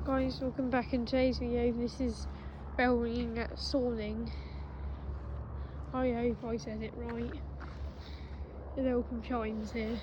Guys, welcome back in today's video. This is bell ringing at Sulham. I hope I said it right. The welcome chimes here.